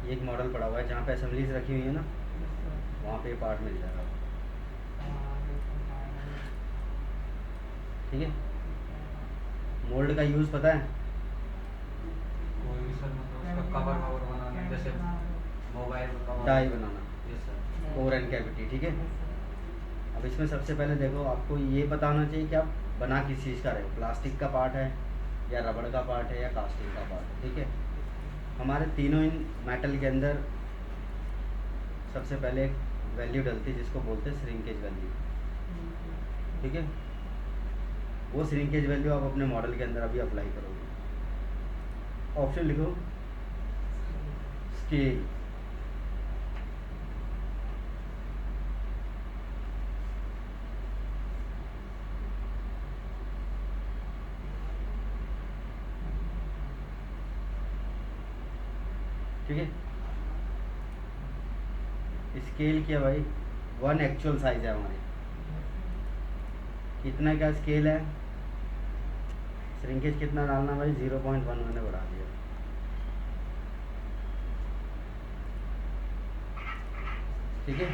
ये एक मॉडल पड़ा हुआ है जहाँ पे असेंबलीज रखी हुई है ना, वहाँ पे ये पार्ट मिल जाएगा। ठीक है। मोल्ड का यूज़ पता है? कोई भी सर, मतलब उसका कवर ववर बनाना, जैसे मोबाइल का कवर, डाई बनाना, yes sir. Core and cavity. ठीक है। अब इसमें सबसे पहले देखो, आपको ये पता होना चाहिए कि आप बना किस चीज़ का रहे हो, प्लास्टिक का पार्ट है या रबड़ का पार्ट है या कास्टिंग का पार्ट है। ठीक है। हमारे तीनों इन मेटल के अंदर सबसे पहले एक वैल्यू डलती है जिसको बोलते हैं श्रिंकेज वैल्यू। ठीक है। वो श्रिंकेज वैल्यू आप अपने मॉडल के अंदर अभी अप्लाई करोगे। ऑप्शन लिखो, स्केल। ठीक है। स्केल किया भाई, 1 एक्चुअल साइज है हमारी। कितना का स्केल है, श्रिंकेज कितना डालना भाई, 0.1 मैंने बढ़ा दिया। ठीक है।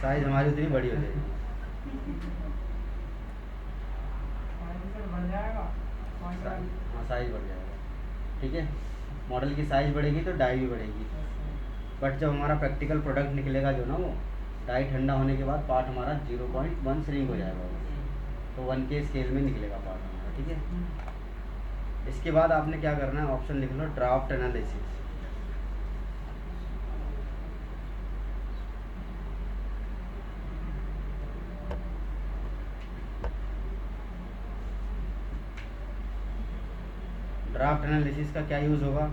साइज हमारी उतनी बड़ी हो जाएगी। हाँ, साइज बढ़ जाएगा। ठीक है। मॉडल की साइज बढ़ेगी तो डाई भी बढ़ेगी। बट जब हमारा प्रैक्टिकल प्रोडक्ट निकलेगा जो ना, वो डाई ठंडा होने के बाद पार्ट हमारा 0.1 श्रिंक हो जाएगा, तो 1 के स्केल में निकलेगा पार्ट हमारा। ठीक है। इसके बाद आपने क्या करना है, ऑप्शन लिख लो, ड्राफ्ट एनालिसिस। ड्राफ्ट एनालिसिस का क्या यूज़ होगा,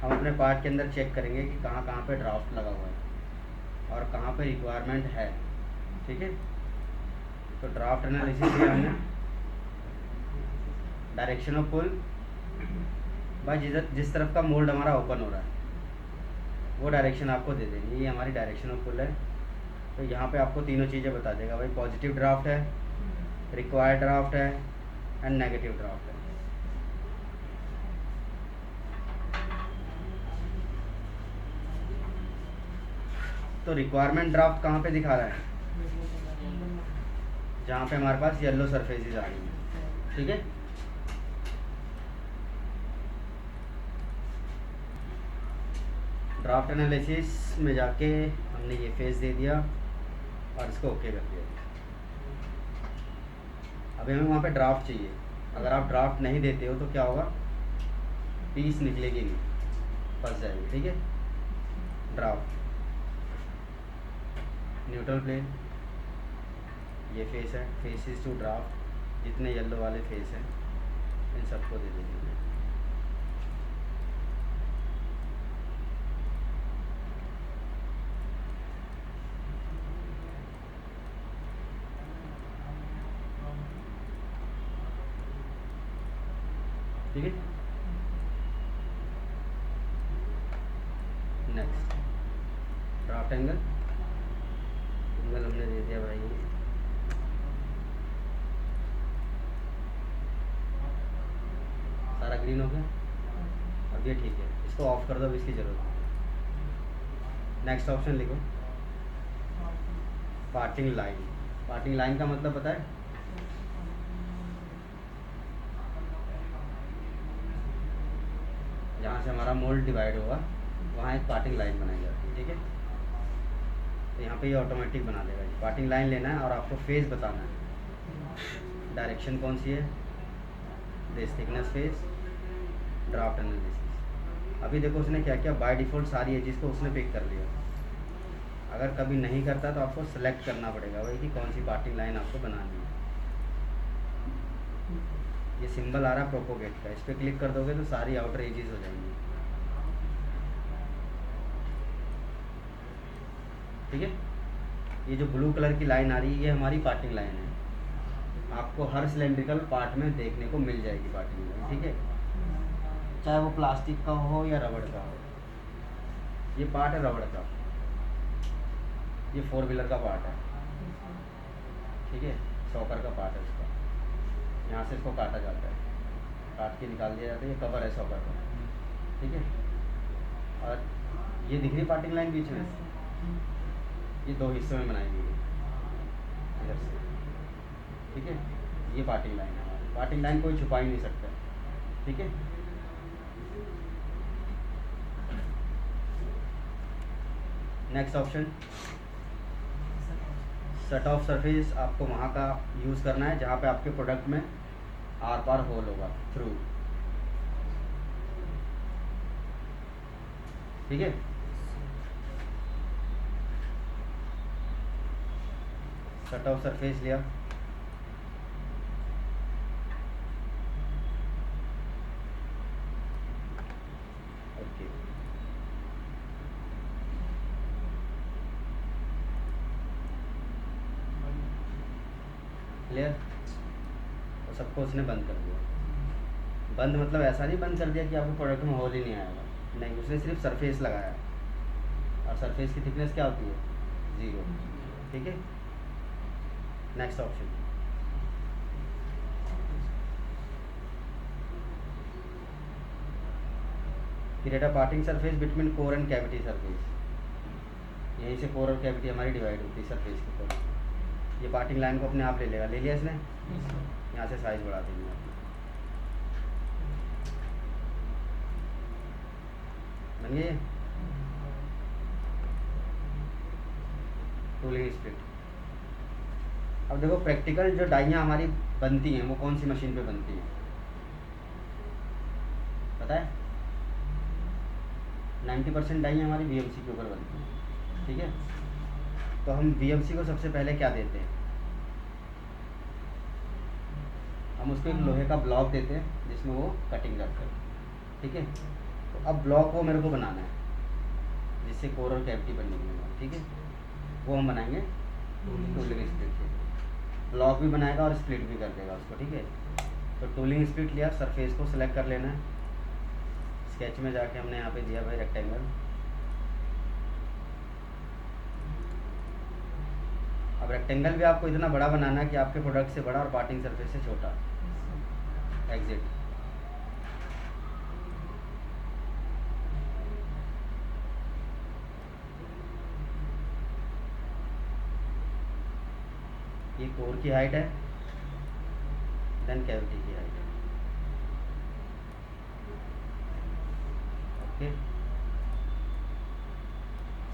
हम अपने पार्ट के अंदर चेक करेंगे कि कहाँ कहाँ पे ड्राफ्ट लगा हुआ है और कहाँ पे रिक्वायरमेंट है। ठीक है। तो ड्राफ्ट एनालिसिस किया हमने, डायरेक्शन ऑफ पुल, भाई जिस तरफ का मोल्ड हमारा ओपन हो रहा है वो डायरेक्शन आपको दे देनी, ये हमारी डायरेक्शन ऑफ पुल है। तो यहाँ पे आपको तीनों चीज़ें बता देगा भाई, पॉजिटिव ड्राफ्ट है, रिक्वायर्ड ड्राफ्ट है एंड नेगेटिव ड्राफ्ट है। तो रिक्वायरमेंट ड्राफ्ट कहाँ पे दिखा रहा है, जहाँ पे हमारे पास येलो सरफेसेस आ रही हैं। ठीक है। ड्राफ्ट एनालिसिस में जाके हमने ये फेस दे दिया और इसको ओके कर दिया। अभी हमें वहाँ पे ड्राफ्ट चाहिए। अगर आप ड्राफ्ट नहीं देते हो तो क्या होगा, पीस निकलेगी नहीं, फंस जाएगी। ठीक है। ड्राफ्ट, न्यूट्रल प्लेन, ये फेस है, फेसेस टू ड्राफ्ट, जितने येलो वाले फेस हैं इन सबको दे देंगे। ठीक है। नेक्स्ट, ड्राफ्ट एंगल, एंगल हमने दे दिया भाई, सारा ग्रीन हो गया। अब ये ठीक है, इसको ऑफ कर दो, अब इसकी ज़रूरत नहीं। नेक्स्ट ऑप्शन लिखो, पार्टिंग लाइन। पार्टिंग लाइन का मतलब पता है, जहाँ से हमारा मोल्ड डिवाइड होगा वहाँ एक पार्टिंग लाइन बनाई जाती है। ठीक है। तो यहाँ पे ये ऑटोमेटिक बना देगा। पार्टिंग लाइन लेना है और आपको फेस बताना है, डायरेक्शन कौन सी है, this thickness face, draft analysis. अभी देखो उसने क्या किया, बाय डिफ़ॉल्ट सारी एजेस को उसने पिक कर लिया। अगर कभी नहीं करता तो आपको सेलेक्ट करना पड़ेगा भाई कि कौन सी पार्टिंग लाइन आपको बनानी है। ये सिंबल आ रहा है प्रोपोगेट का, इस पर क्लिक कर दोगे तो सारी आउटर एजेस हो जाएंगी। ठीक है। ये जो ब्लू कलर की लाइन आ रही है ये हमारी पार्टिंग लाइन है, आपको हर सिलेंड्रिकल पार्ट में देखने को मिल जाएगी पार्टिंग लाइन। ठीक है। चाहे वो प्लास्टिक का हो या रबड़ का हो। ये पार्ट है रबड़ का, ये 4 व्हीलर का पार्ट है। ठीक है। सॉकर का पार्ट है इसका, यहाँ से इसको काटा जाता है, काट के निकाल दिया जाता है, ये कवर है सॉकर का। ठीक है। और ये दिख रही पार्टिंग लाइन बीच में, ये दो हिस्सों में बनाई गई है इधर से, ठीक है। ये पार्टिंग लाइन है हमारी, पार्टिंग लाइन कोई छुपा ही नहीं सकता, ठीक है। Next option, set of surface आपको वहाँ का यूज़ करना है जहाँ पे आपके प्रोडक्ट में आर पार होल होगा थ्रू, ठीक है। सेट ऑफ सरफेस लिया, ओके। क्लियर, तो सबको उसने बंद कर दिया। बंद मतलब ऐसा नहीं बंद कर दिया कि आपको प्रोडक्ट में होल ही नहीं आएगा, नहीं, उसने सिर्फ सरफेस लगाया, और सरफेस की थिकनेस क्या होती है 0, ठीक है। Next option, create a parting surface between core and cavity surface, यहीं से कोर और कैविटी हमारी डिवाइड होती है सरफेस के ऊपर। ये पार्टिंग लाइन को अपने आप ले लेगा, ले लिया इसने, यहाँ से साइज बढ़ा देंगे आप, बन गई टूलिंग स्प्लिट। अब देखो प्रैक्टिकल जो डाइयाँ हमारी बनती हैं वो कौन सी मशीन पे बनती हैं पता है? 90% डाइयाँ हमारी VMC के ऊपर बनती हैं, ठीक है। तो हम VMC को सबसे पहले क्या देते हैं, हम उसको एक लोहे का ब्लॉक देते हैं जिसमें वो कटिंग करते हैं, ठीक है। तो अब ब्लॉक को मेरे को बनाना है जिससे कोर और कैविटी बनने के, ठीक है। वो हम बनाएंगे टूलिंग स्प्लिट से, ब्लॉक भी बनाएगा और स्प्लिट भी कर देगा उसको, ठीक है। तो टूलिंग स्प्लिट लिया, सरफेस को सिलेक्ट कर लेना है, स्केच में जाके हमने यहाँ पे दिया भाई रेक्टेंगल। अब रेक्टेंगल भी आपको इतना बड़ा बनाना है कि आपके प्रोडक्ट से बड़ा और पार्टिंग सरफेस से छोटा, एग्जिट। ये कोर की हाइट है, देन कैविटी की हाइट है, ओके।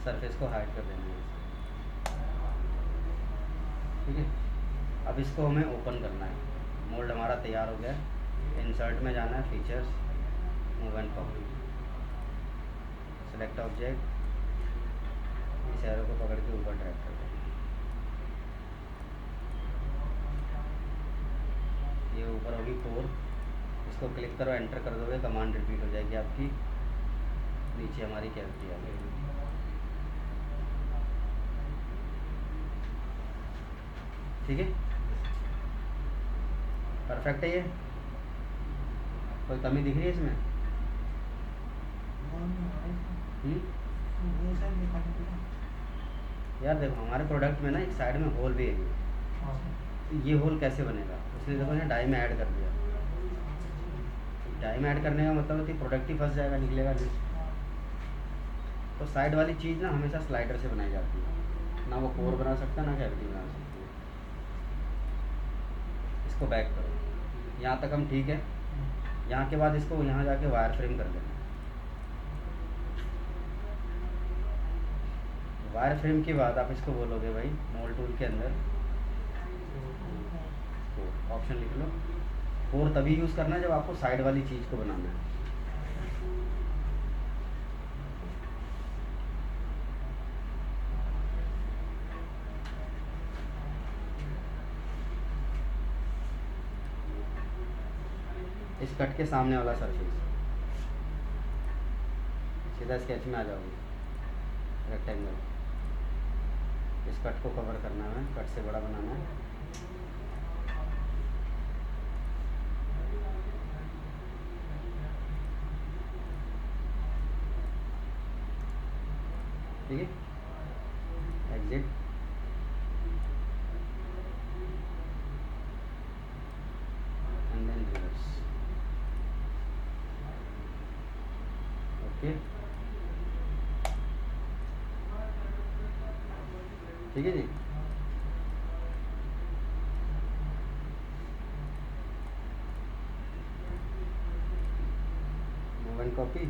सरफेस को हाइड कर देना है, ठीक है। अब इसको हमें ओपन करना है, मोल्ड हमारा तैयार हो गया, इंसर्ट में जाना है, features, move and copy, select object, इस एरो को पकड़ के ऊपर ड्रैग कर देना, ये ऊपर होगी कोर, इसको क्लिक करो, एंटर कर दोगे, कमांड रिपीट हो जाएगी आपकी, नीचे हमारी कैविटी आ गई, ठीक है। परफेक्ट है ये, कोई कमी दिख रही है इसमें? यार देखो हमारे प्रोडक्ट में ना एक साइड में होल भी है, तो ये होल कैसे बनेगा, इसलिए देखो ना डाई में ऐड कर दिया। डाई में ऐड करने का मतलब है कि प्रोडक्ट ही फंस जाएगा, निकलेगा नहीं। तो साइड वाली चीज़ ना हमेशा स्लाइडर से बनाई जाती है, ना वो कोर बना सकता ना कैविटी बना सकती है। इसको बैक करो, यहाँ तक हम ठीक है। यहाँ के बाद इसको यहाँ जाके वायर फ्रेम कर देना। वायर फ्रेम के बाद आप इसको बोलोगे भाई मोल्ड टूल के अंदर ऑप्शन लिख लो, कोर तभी यूज़ करना है जब आपको साइड वाली चीज़ को बनाना है। इस कट के सामने वाला सरफेस, सीधा स्केच में आ जाओगे, रेक्टेंगल, इस कट को कवर करना है, कट से बड़ा बनाना है, ठीक है। Exit, and then reverse, okay. ठीक है जी। Move and copy.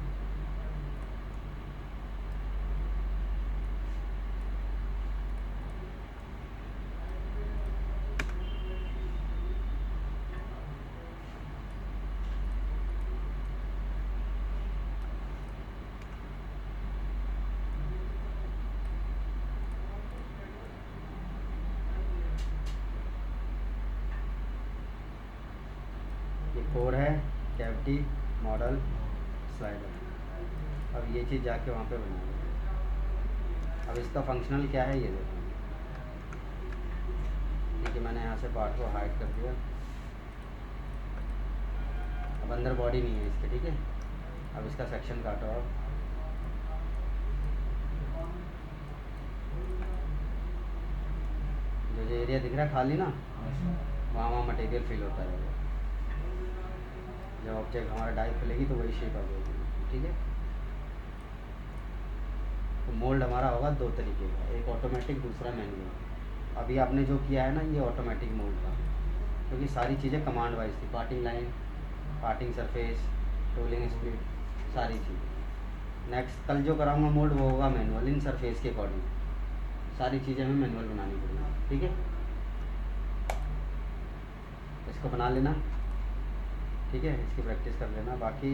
ये कोड है, कैविटी, मॉडल, स्लाइडर। अब ये चीज़ जाके वहाँ पे बना लो। अब इसका फंक्शनल क्या है ये देखो। ठीक है, मैंने यहाँ से पार्ट को हाइड कर दिया। अब अंदर बॉडी नहीं है इसके, ठीक है। अब इसका सेक्शन काटो आप। जो एरिया दिख रहा है खाली ना, वहाँ वहाँ मटेरियल फिल होता रहेगा। जब ऑब्जेक्ट हमारा डाई खुलेगी तो वही शेप आ जाएगी, ठीक है। तो मोल्ड हमारा होगा दो तरीके का, एक ऑटोमेटिक, दूसरा मैनुअल। अभी आपने जो किया है ना ये ऑटोमेटिक मोल्ड था, क्योंकि सारी चीज़ें कमांड वाइज थी। Parting line, parting surface, tooling speed, सारी चीज़ें। नेक्स्ट कल जो कराऊंगा मोल्ड वो होगा मैनुअल, इन सरफेस के अकॉर्डिंग। सारी चीज़ें हमें मैनुअल बनानी पड़ेगी, ठीक है। इसको बना लेना, ठीक है। इसकी प्रैक्टिस कर लेना। बाकी